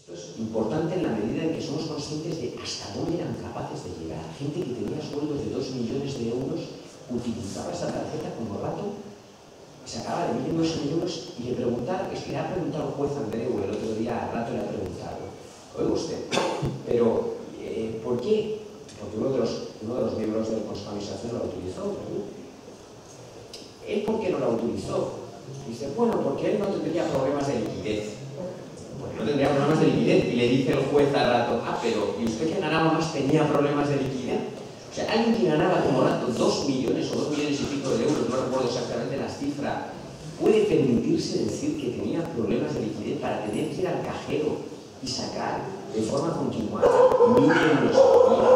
Esto es importante en la medida en que somos conscientes de hasta dónde eran capaces de llegar. Gente que tenía sueldos de 2 millones de euros utilizaba esa tarjeta como rato, sacaba de 1.000 euros y le preguntaba, es que le ha preguntado el juez Andreu el otro día, al rato le ha preguntado, oiga usted, pero ¿por qué? Porque uno de los miembros del Consejo de Administración lo utilizó, ¿no? ¿Él por qué no lo utilizó? Dice, bueno, porque él no tendría problemas de liquidez. Bueno, no tendría problemas de liquidez. Y le dice el juez al rato, pero ¿y usted que ganaba más tenía problemas de liquidez? O sea, alguien que ganaba como rato 2 millones o 2 millones y pico de euros, no recuerdo exactamente la cifra, puede permitirse decir que tenía problemas de liquidez para tener que ir al cajero y sacar de forma continuada 1.000 euros al día.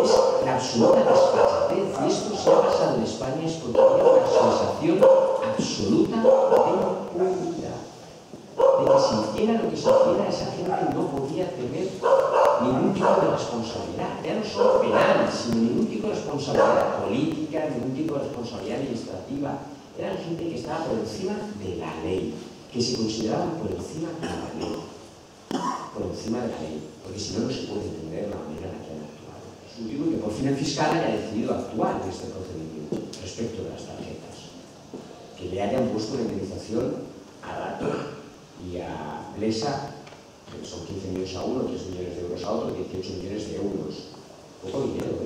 Es la absoluta desfachatez, y esto se ha pasado en España es porque había una sensación absoluta de impunidad, de que si hiciera lo que se hiciera, esa gente no podía tener ningún tipo de responsabilidad, ya no solo penal, sino ningún tipo de responsabilidad política, ningún tipo de responsabilidad administrativa. Eran gente que estaba por encima de la ley, que se consideraban por encima de la ley, por encima de la ley, porque si no, no se puede entender la manera en la que han actuado. Es un tipo que por fin el fiscal haya decidido actuar en este procedimiento respecto de las tarjetas, que le hayan puesto una indemnización a Rato y a Blesa, que son 15 millones a uno, 3 millones de euros a otro, 18 millones de euros. Poco dinero,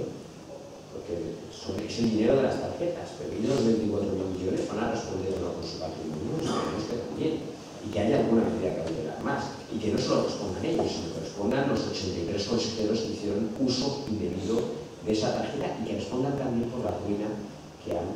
porque es el dinero de las tarjetas, pero ellos los 24.000 millones van a responder o no con su patrimonio, esperemos que también, y que haya alguna medida cautelar más, y que no solo respondan ellos, sino que respondan los 83 consejeros que hicieron uso indebido de esa tarjeta y que respondan también por la ruina que han